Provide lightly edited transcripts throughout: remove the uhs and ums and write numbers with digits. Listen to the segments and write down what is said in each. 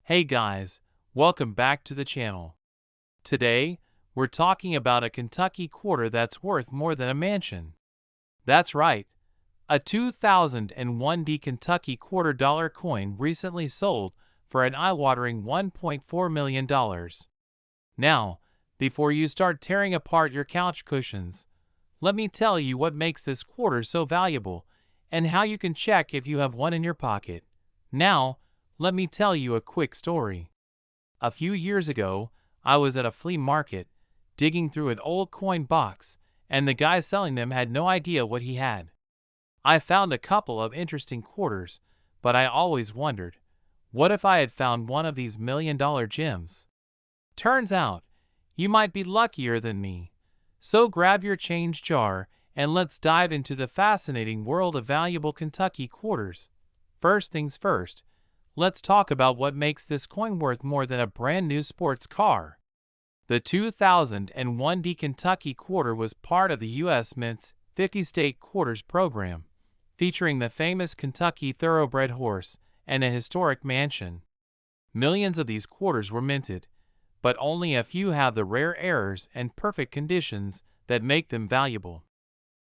Hey guys, welcome back to the channel. Today, we're talking about a Kentucky quarter that's worth more than a mansion. That's right, a 2001 Kentucky $quarter coin recently sold for an eye-watering $1.4 million. Now, before you start tearing apart your couch cushions, let me tell you what makes this quarter so valuable and how you can check if you have one in your pocket. Now, let me tell you a quick story. A few years ago, I was at a flea market, digging through an old coin box, and the guy selling them had no idea what he had. I found a couple of interesting quarters, but I always wondered, what if I had found one of these million-dollar gems? Turns out, you might be luckier than me. So grab your change jar, and let's dive into the fascinating world of valuable Kentucky quarters. First things first, let's talk about what makes this coin worth more than a brand new sports car. The 2001 Kentucky quarter was part of the U.S. Mint's 50-state quarters program, featuring the famous Kentucky Thoroughbred horse and a historic mansion. Millions of these quarters were minted, but only a few have the rare errors and perfect conditions that make them valuable.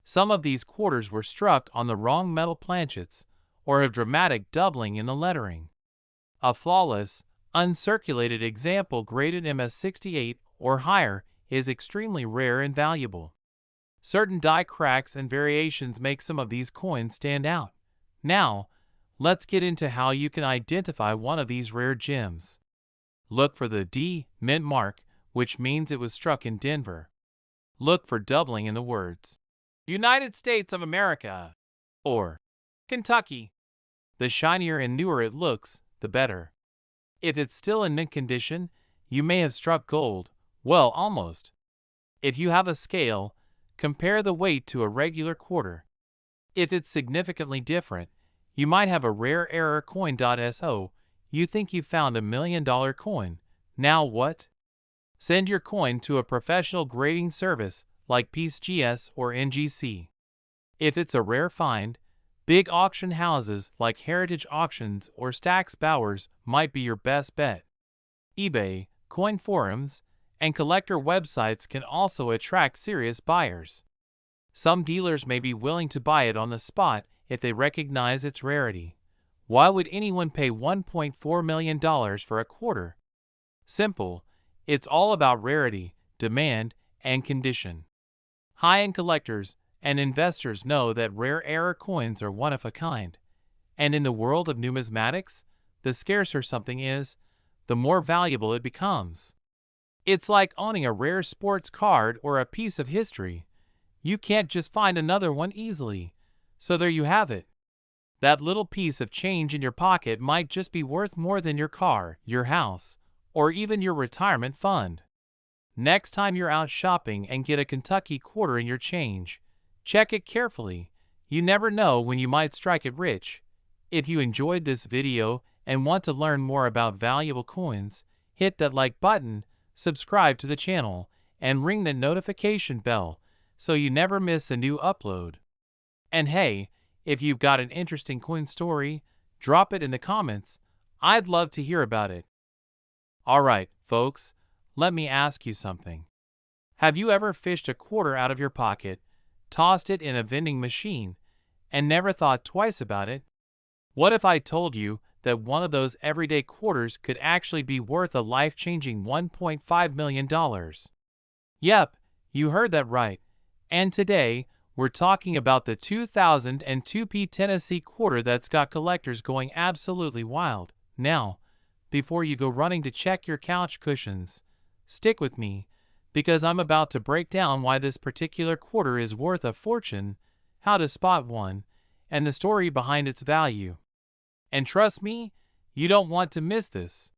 Some of these quarters were struck on the wrong metal planchets or have dramatic doubling in the lettering. A flawless, uncirculated example graded MS68 or higher is extremely rare and valuable. Certain die cracks and variations make some of these coins stand out. Now, let's get into how you can identify one of these rare gems. Look for the D mint mark, which means it was struck in Denver. Look for doubling in the words United States of America or Kentucky. The shinier and newer it looks, the better. If it's still in mint condition, you may have struck gold. Well, almost. If you have a scale, compare the weight to a regular quarter. If it's significantly different, you might have a rare error coin. So, you think you found $1 million coin. Now what? Send your coin to a professional grading service like PeaceGS or NGC. If it's a rare find, big auction houses like Heritage Auctions or Stack's Bowers might be your best bet. eBay, coin forums, and collector websites can also attract serious buyers. Some dealers may be willing to buy it on the spot if they recognize its rarity. Why would anyone pay $1.4 million for a quarter? Simple. It's all about rarity, demand, and condition. High-end collectors and investors know that rare error coins are one of a kind. And in the world of numismatics, the scarcer something is, the more valuable it becomes. It's like owning a rare sports card or a piece of history. You can't just find another one easily. So there you have it. That little piece of change in your pocket might just be worth more than your car, your house, or even your retirement fund. Next time you're out shopping and get a Kentucky quarter in your change, check it carefully. You never know when you might strike it rich. If you enjoyed this video and want to learn more about valuable coins, hit that like button, subscribe to the channel, and ring the notification bell so you never miss a new upload. And hey, if you've got an interesting coin story, drop it in the comments. I'd love to hear about it. Alright, folks, let me ask you something. Have you ever fished a quarter out of your pocket, tossed it in a vending machine, and never thought twice about it? What if I told you that one of those everyday quarters could actually be worth a life-changing $1.5 million? Yep, you heard that right. And today, we're talking about the 2002 Tennessee quarter that's got collectors going absolutely wild. Now, before you go running to check your couch cushions, stick with me, because I'm about to break down why this particular quarter is worth a fortune, how to spot one, and the story behind its value. And trust me, you don't want to miss this.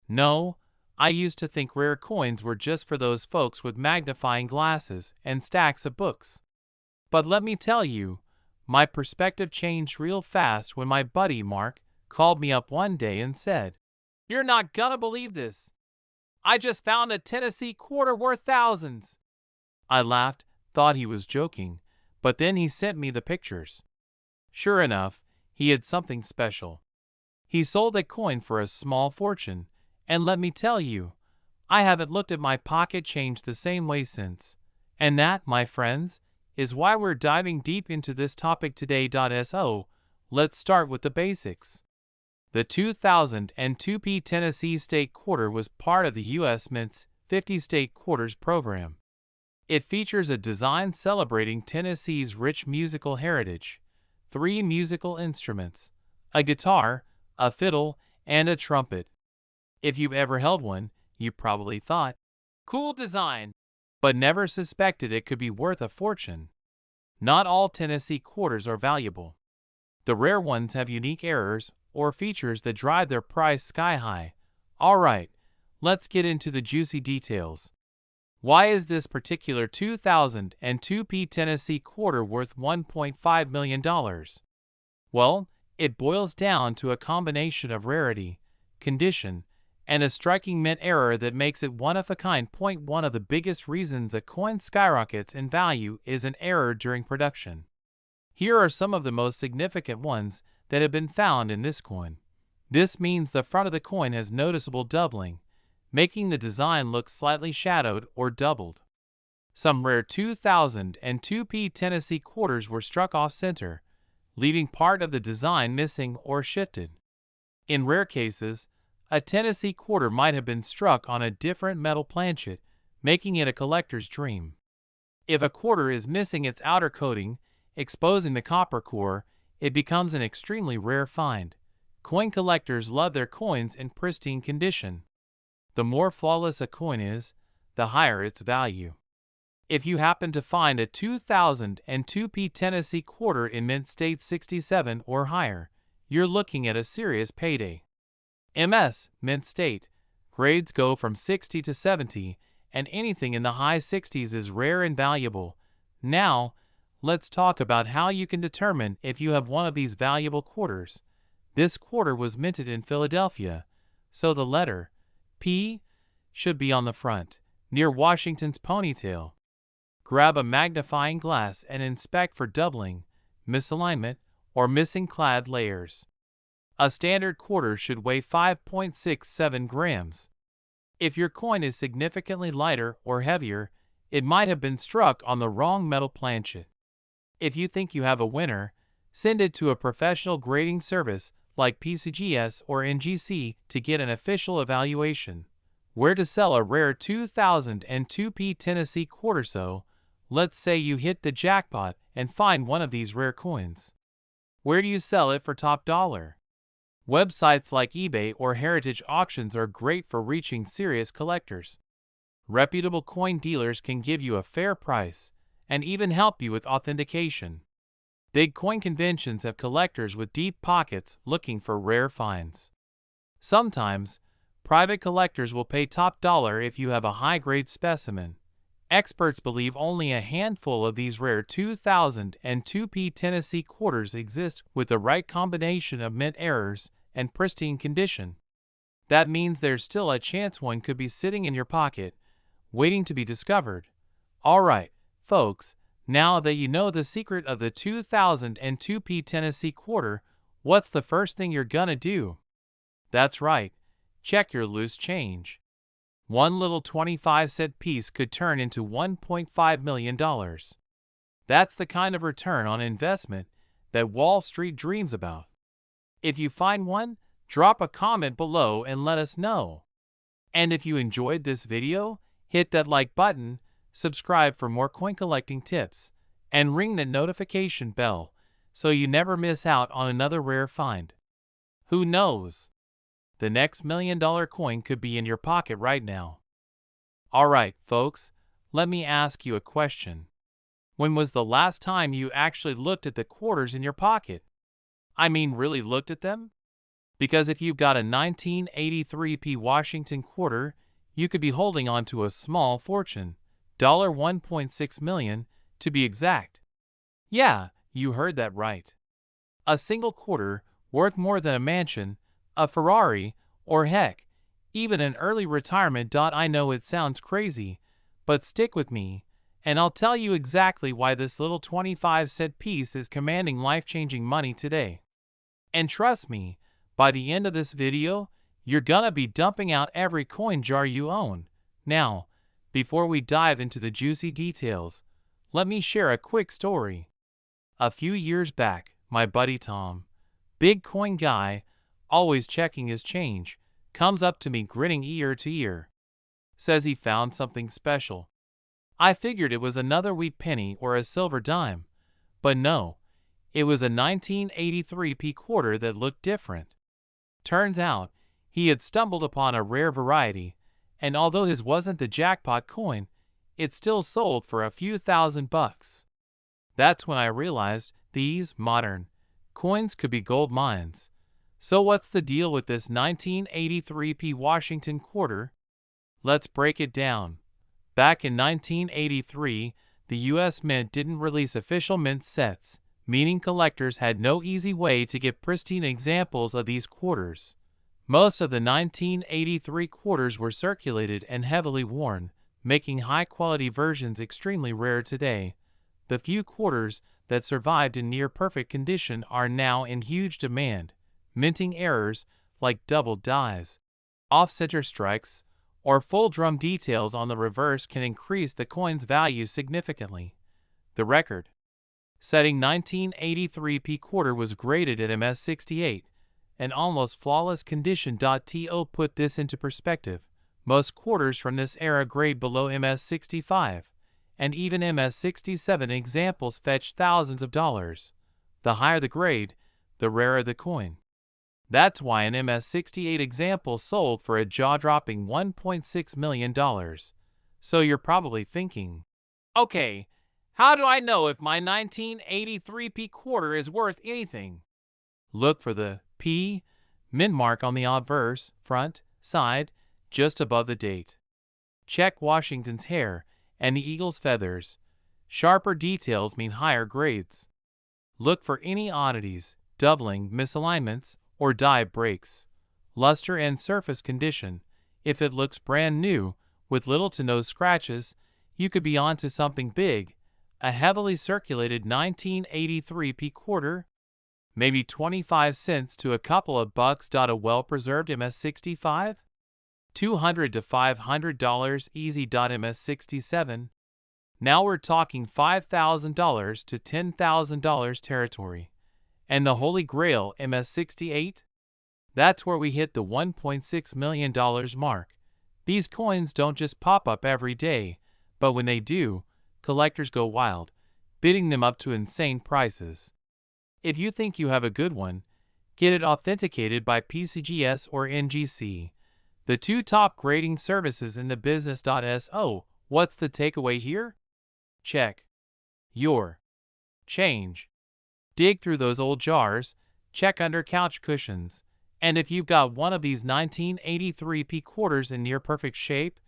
No, I used to think rare coins were just for those folks with magnifying glasses and stacks of books. But let me tell you, my perspective changed real fast when my buddy Mark called me up one day and said, "You're not gonna believe this. I just found a Tennessee quarter worth thousands." I laughed, thought he was joking, but then he sent me the pictures. Sure enough, he had something special. He sold that coin for a small fortune, and let me tell you, I haven't looked at my pocket change the same way since. And that, my friends, is why we're diving deep into this topic today. So, let's start with the basics. The 2002 Tennessee State Quarter was part of the U.S. Mint's 50 State Quarters program. It features a design celebrating Tennessee's rich musical heritage, 3 musical instruments, a guitar, a fiddle, and a trumpet. If you've ever held one, you probably thought, cool design, but never suspected it could be worth a fortune. Not all Tennessee quarters are valuable. The rare ones have unique errors or features that drive their price sky high. Alright, let's get into the juicy details. Why is this particular 2002 Tennessee quarter worth $1.5 million? Well, it boils down to a combination of rarity, condition, and a striking mint error that makes it one of a kind. One of the biggest reasons a coin skyrockets in value is an error during production. Here are some of the most significant ones that have been found in this coin. This means the front of the coin has noticeable doubling, making the design look slightly shadowed or doubled. Some rare 2002 Tennessee quarters were struck off-center, leaving part of the design missing or shifted. In rare cases, a Tennessee quarter might have been struck on a different metal planchet, making it a collector's dream. If a quarter is missing its outer coating, exposing the copper core, it becomes an extremely rare find. Coin collectors love their coins in pristine condition. The more flawless a coin is, the higher its value. If you happen to find a 2002 Tennessee quarter in mint state 67 or higher, you're looking at a serious payday. MS, mint state, grades go from 60 to 70, and anything in the high 60s is rare and valuable. Now, let's talk about how you can determine if you have one of these valuable quarters. This quarter was minted in Philadelphia, so the letter P should be on the front, near Washington's ponytail. Grab a magnifying glass and inspect for doubling, misalignment, or missing clad layers. A standard quarter should weigh 5.67 grams. If your coin is significantly lighter or heavier, it might have been struck on the wrong metal planchet. If you think you have a winner, send it to a professional grading service like PCGS or NGC to get an official evaluation. Where to sell a rare 2002 Tennessee quarter? So, let's say you hit the jackpot and find one of these rare coins. Where do you sell it for top dollar? Websites like eBay or heritage auctions are great for reaching serious collectors. Reputable coin dealers can give you a fair price and even help you with authentication. Big coin conventions have collectors with deep pockets looking for rare finds. Sometimes, private collectors will pay top dollar if you have a high-grade specimen. Experts believe only a handful of these rare 2002 Tennessee quarters exist with the right combination of mint errors and pristine condition. That means there's still a chance one could be sitting in your pocket, waiting to be discovered. Alright, folks, now that you know the secret of the 2002 Tennessee quarter, what's the first thing you're gonna do? That's right, check your loose change. One little 25-cent piece could turn into $1.5 million. That's the kind of return on investment that Wall Street dreams about. If you find one, drop a comment below and let us know. And if you enjoyed this video, hit that like button, subscribe for more coin collecting tips, and ring the notification bell so you never miss out on another rare find. Who knows? The next $1 million coin could be in your pocket right now. Alright, folks, let me ask you a question. When was the last time you actually looked at the quarters in your pocket? I mean, really looked at them? Because if you've got a 1983 Washington quarter, you could be holding on to a small fortune, $1.6 million to be exact. Yeah, you heard that right. A single quarter worth more than a mansion, a Ferrari, or heck, even an early retirement. I know it sounds crazy, but stick with me, and I'll tell you exactly why this little 25-cent piece is commanding life-changing money today. And trust me, By the end of this video, you're gonna be dumping out every coin jar you own. Now, before we dive into the juicy details, let me share a quick story. A few years back, my buddy Tom, big coin guy, always checking his change, comes up to me grinning ear to ear. Says he found something special. I figured it was another wheat penny or a silver dime, but no, it was a 1983 p quarter that looked different. Turns out, he had stumbled upon a rare variety, and although his wasn't the jackpot coin, it still sold for a few $1,000s. That's when I realized these modern coins could be gold mines. So what's the deal with this 1983 p Washington quarter? Let's break it down. Back in 1983, the U.S. Mint didn't release official mint sets, meaning collectors had no easy way to get pristine examples of these quarters. Most of the 1983 quarters were circulated and heavily worn, making high-quality versions extremely rare today. The few quarters that survived in near-perfect condition are now in huge demand. Minting errors like double dies, off-center strikes, or full drum details on the reverse can increase the coin's value significantly. The record-setting 1983 p quarter was graded at MS68, an almost flawless condition. To put this into perspective, most quarters from this era grade below MS65, and even MS67 examples fetch thousands of dollars. The higher the grade, the rarer the coin. That's why an MS68 example sold for a jaw-dropping $1.6 million. So you're probably thinking, okay, how do I know if my 1983 p quarter is worth anything? Look for the P mint mark on the obverse, front, side, just above the date. Check Washington's hair and the eagle's feathers. Sharper details mean higher grades. Look for any oddities, doubling, misalignments, or die breaks. Luster and surface condition. If it looks brand new, with little to no scratches, you could be onto something big. A heavily circulated 1983 p quarter? Maybe 25 cents to a couple of bucks. A well-preserved MS65? $200 to $500 easy. MS67? Now we're talking $5,000 to $10,000 territory. And the Holy Grail, MS68? That's where we hit the $1.6 million mark. These coins don't just pop up every day, but when they do, collectors go wild, bidding them up to insane prices. If you think you have a good one, get it authenticated by PCGS or NGC, the two top grading services in the business. So, what's the takeaway here? Check your change. Dig through those old jars, check under couch cushions, and if you've got one of these 1983 p quarters in near perfect shape,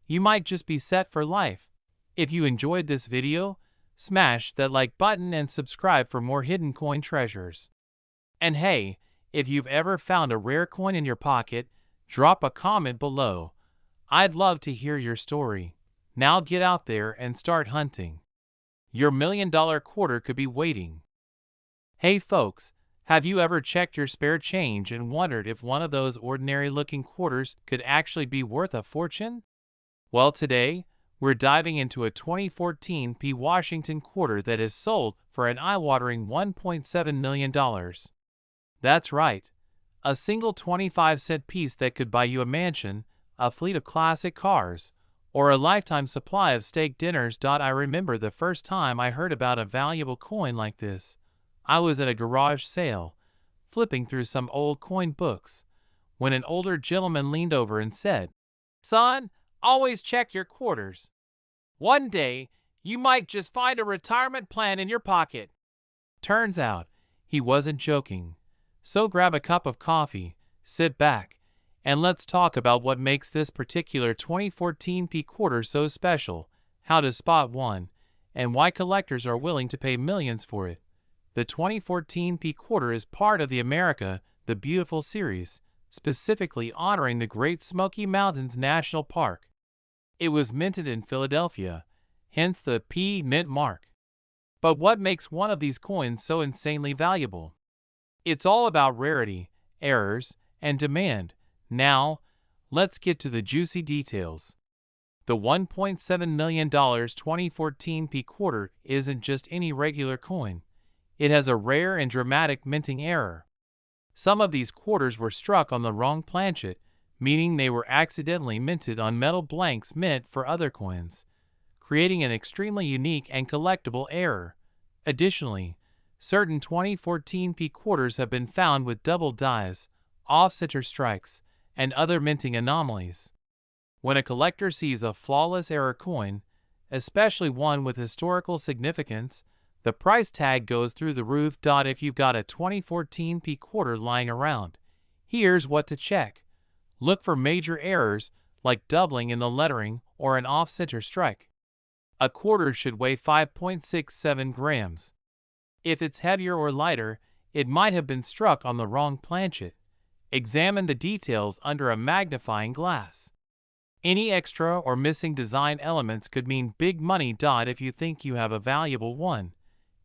you might just be set for life. If you enjoyed this video, smash that like button and subscribe for more hidden coin treasures. And hey, if you've ever found a rare coin in your pocket, drop a comment below. I'd love to hear your story. Now get out there and start hunting. Your $1 million quarter could be waiting. Hey folks, have you ever checked your spare change and wondered if one of those ordinary-looking quarters could actually be worth a fortune? Well, today, we're diving into a 2014 p Washington quarter that is sold for an eye-watering $1.7 million. That's right, a single 25-cent piece that could buy you a mansion, a fleet of classic cars, or a lifetime supply of steak dinners. I remember the first time I heard about a valuable coin like this. I was at a garage sale, flipping through some old coin books, when an older gentleman leaned over and said, "Son, always check your quarters. One day, you might just find a retirement plan in your pocket." Turns out, he wasn't joking. So grab a cup of coffee, sit back, and let's talk about what makes this particular 2014 p quarter so special, how to spot one, and why collectors are willing to pay millions for it. The 2014 p quarter is part of the America the Beautiful series, specifically honoring the Great Smoky Mountains National Park. It was minted in Philadelphia, hence the P mint mark. But what makes one of these coins so insanely valuable? It's all about rarity errors, and demand. Now, let's get to the juicy details. The $1.7 million 2014 P quarter isn't just any regular coin. It has a rare and dramatic minting error. Some of these quarters were struck on the wrong planchet, meaning they were accidentally minted on metal blanks meant for other coins, creating an extremely unique and collectible error. Additionally, certain 2014 P quarters have been found with double dies, off-center strikes, and other minting anomalies. When a collector sees a flawless error coin, especially one with historical significance, the price tag goes through the roof. If you've got a 2014 P quarter lying around, here's what to check. Look for major errors like doubling in the lettering or an off-center strike. A quarter should weigh 5.67 grams. If it's heavier or lighter, it might have been struck on the wrong planchet. Examine the details under a magnifying glass. Any extra or missing design elements could mean big money. If you think you have a valuable one,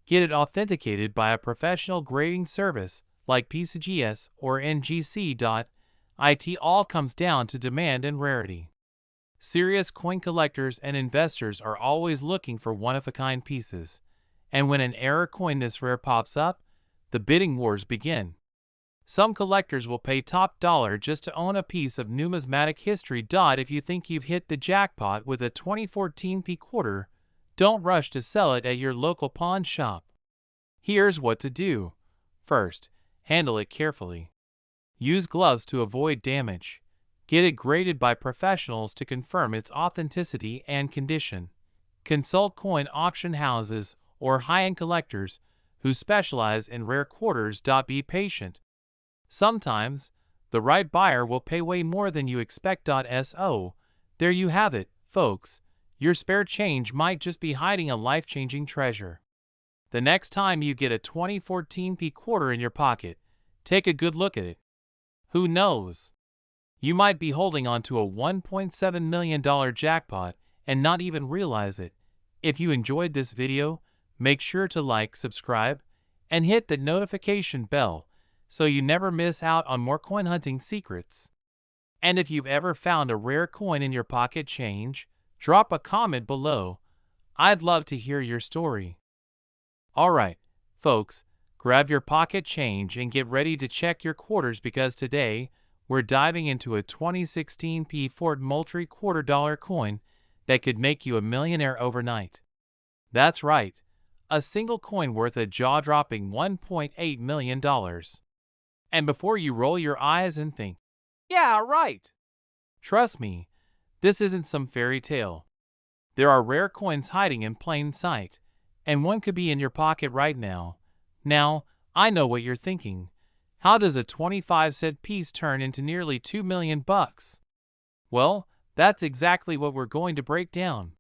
get it authenticated by a professional grading service like PCGS or NGC. It all comes down to demand and rarity. Serious coin collectors and investors are always looking for one-of-a-kind pieces, and when an error coin this rare pops up, the bidding wars begin. Some collectors will pay top dollar just to own a piece of numismatic history. If you think you've hit the jackpot with a 2014 P quarter, don't rush to sell it at your local pawn shop. Here's what to do. First, handle it carefully. Use gloves to avoid damage. Get it graded by professionals to confirm its authenticity and condition. Consult coin auction houses or high-end collectors who specialize in rare quarters. Be patient. Sometimes, the right buyer will pay way more than you expect. So, there you have it, folks. Your spare change might just be hiding a life-changing treasure. The next time you get a 2014 P quarter in your pocket, take a good look at it. Who knows? You might be holding on to a $1.7 million jackpot and not even realize it. If you enjoyed this video, make sure to like, subscribe, and hit the notification bell so you never miss out on more coin hunting secrets. And if you've ever found a rare coin in your pocket change, drop a comment below. I'd love to hear your story. Alright, folks, grab your pocket change and get ready to check your quarters because today, we're diving into a 2016 P Fort Moultrie $quarter coin that could make you a millionaire overnight. That's right, a single coin worth a jaw-dropping $1.8 million. And before you roll your eyes and think, "Yeah, right," trust me, this isn't some fairy tale. There are rare coins hiding in plain sight, and one could be in your pocket right now. Now, I know what you're thinking. How does a 25-cent piece turn into nearly $2 million? Well, that's exactly what we're going to break down.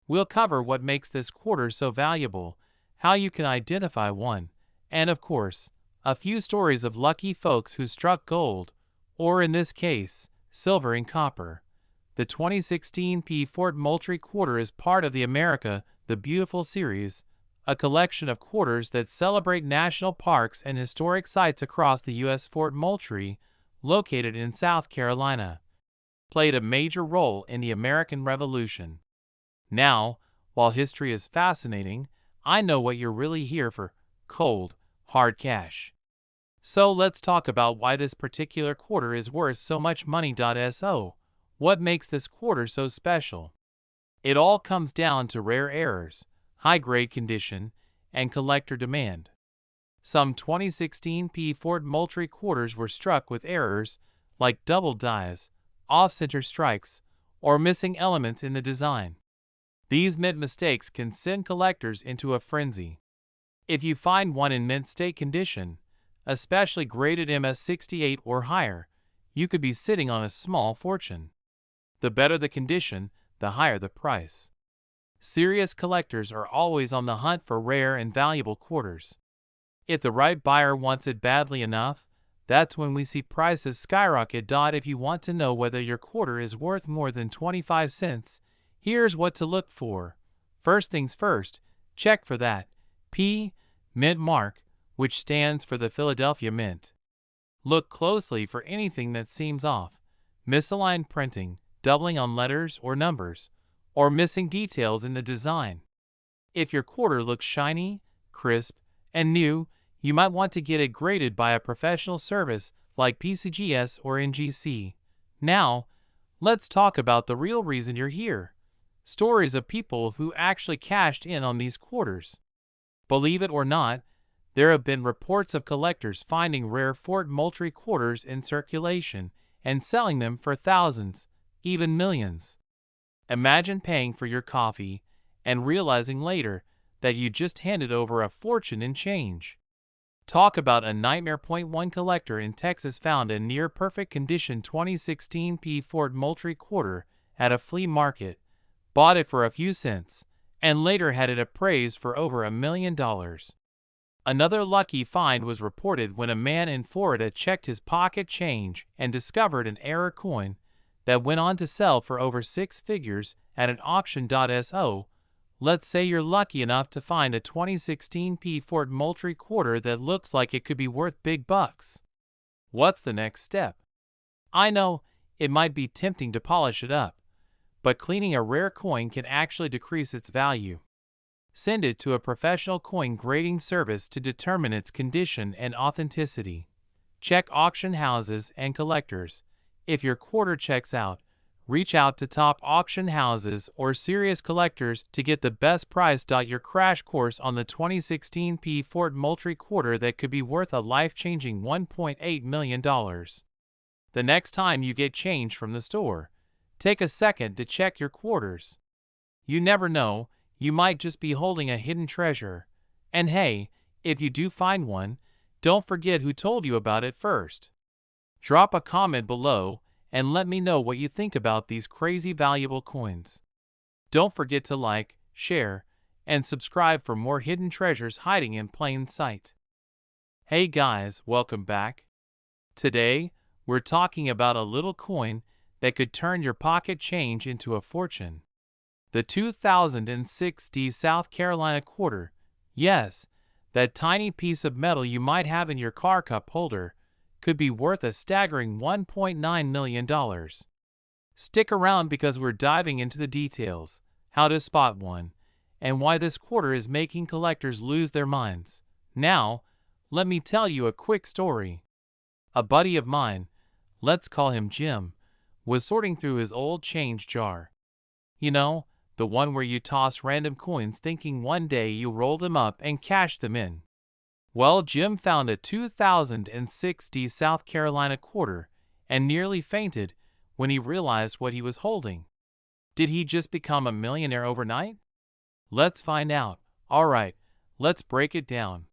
We'll cover what makes this quarter so valuable, how you can identify one, and of course, a few stories of lucky folks who struck gold, or in this case, silver and copper. The 2016 P Fort Moultrie quarter is part of the America the Beautiful series, a collection of quarters that celebrate national parks and historic sites across the U.S. Fort Moultrie, located in South Carolina, played a major role in the American Revolution. Now, while history is fascinating, I know what you're really here for: cold, hard cash. So let's talk about why this particular quarter is worth so much money. So, what makes this quarter so special? It all comes down to rare errors, high-grade condition, and collector demand. Some 2016 P Fort Moultrie quarters were struck with errors like double dies, off-center strikes, or missing elements in the design. These mint mistakes can send collectors into a frenzy. If you find one in mint state condition, especially graded MS68 or higher, you could be sitting on a small fortune. The better the condition, the higher the price. Serious collectors are always on the hunt for rare and valuable quarters. If the right buyer wants it badly enough, that's when we see prices skyrocket. If you want to know whether your quarter is worth more than 25 cents, here's what to look for. First things first, check for that P Mint mark, which stands for the Philadelphia Mint. Look closely for anything that seems off: misaligned printing, doubling on letters or numbers, or missing details in the design. If your quarter looks shiny, crisp, and new, you might want to get it graded by a professional service like PCGS or NGC. Now, let's talk about the real reason you're here: stories of people who actually cashed in on these quarters. Believe it or not, there have been reports of collectors finding rare Fort Moultrie quarters in circulation and selling them for thousands, even millions. Imagine paying for your coffee and realizing later that you just handed over a fortune in change. Talk about a nightmare. One collector in Texas found a near-perfect condition 2016 Fort Moultrie quarter at a flea market, bought it for a few cents, and later had it appraised for over $1 million. Another lucky find was reported when a man in Florida checked his pocket change and discovered an error coin that went on to sell for over six figures at an auction.so. Let's say you're lucky enough to find a 2016 Fort Moultrie quarter that looks like it could be worth big bucks. What's the next step? I know, it might be tempting to polish it up, but cleaning a rare coin can actually decrease its value. Send it to a professional coin grading service to determine its condition and authenticity. Check auction houses and collectors. If your quarter checks out, reach out to top auction houses or serious collectors to get the best price. Your crash course on the 2016 Fort Moultrie quarter that could be worth a life-changing $1.8 million. The next time you get change from the store, take a second to check your quarters. You never know, you might just be holding a hidden treasure. And hey, if you do find one, don't forget who told you about it first. Drop a comment below and let me know what you think about these crazy valuable coins. Don't forget to like, share, and subscribe for more hidden treasures hiding in plain sight. Hey guys, welcome back. Today, we're talking about a little coin that could turn your pocket change into a fortune. The 2006 South Carolina quarter. Yes, that tiny piece of metal you might have in your car cup holder could be worth a staggering $1.9 million. Stick around because we're diving into the details, how to spot one, and why this quarter is making collectors lose their minds. Now, let me tell you a quick story. A buddy of mine, let's call him Jim, was sorting through his old change jar. You know, the one where you toss random coins thinking one day you'll roll them up and cash them in. Well, Jim found a 2006 South Carolina quarter and nearly fainted when he realized what he was holding. Did he just become a millionaire overnight? Let's find out. Alright, let's break it down.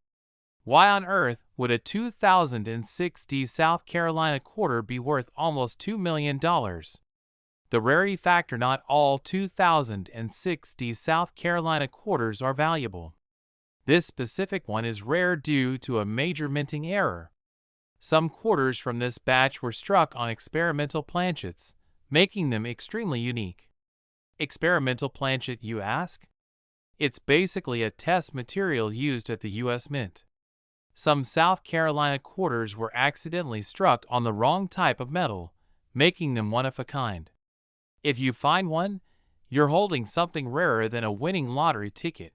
Why on earth would a 2006 South Carolina quarter be worth almost $2 million? The rarity factor: not all 2006 South Carolina quarters are valuable. This specific one is rare due to a major minting error. Some quarters from this batch were struck on experimental planchets, making them extremely unique. Experimental planchet, you ask? It's basically a test material used at the U.S. Mint. Some South Carolina quarters were accidentally struck on the wrong type of metal, making them one of a kind. If you find one, you're holding something rarer than a winning lottery ticket.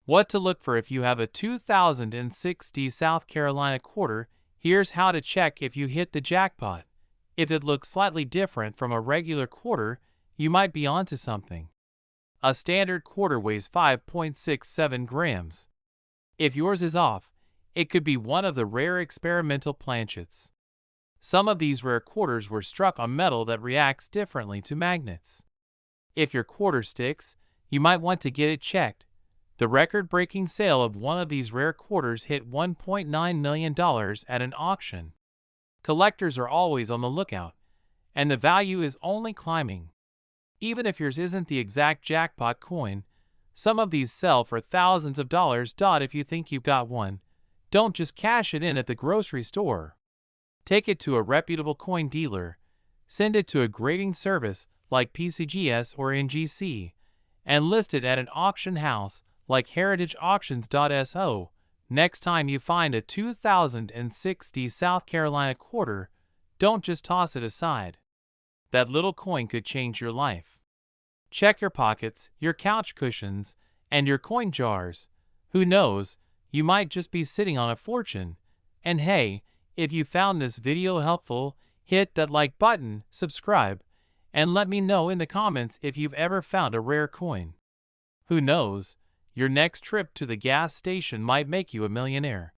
What to look for if you have a 2006 South Carolina quarter? Here's how to check if you hit the jackpot. If it looks slightly different from a regular quarter, you might be onto something. A standard quarter weighs 5.67 grams. If yours is off, it could be one of the rare experimental planchets. Some of these rare quarters were struck on metal that reacts differently to magnets. If your quarter sticks, you might want to get it checked. The record-breaking sale of one of these rare quarters hit $1.9 million at an auction. Collectors are always on the lookout, and the value is only climbing. Even if yours isn't the exact jackpot coin, some of these sell for thousands of dollars. If you think you've got one, don't just cash it in at the grocery store. Take it to a reputable coin dealer, send it to a grading service like PCGS or NGC, and list it at an auction house like heritageauctions.so. Next time you find a 2060 South Carolina quarter, don't just toss it aside. That little coin could change your life. Check your pockets, your couch cushions, and your coin jars. Who knows, you might just be sitting on a fortune. And hey, if you found this video helpful, hit that like button, subscribe, and let me know in the comments if you've ever found a rare coin. Who knows, your next trip to the gas station might make you a millionaire.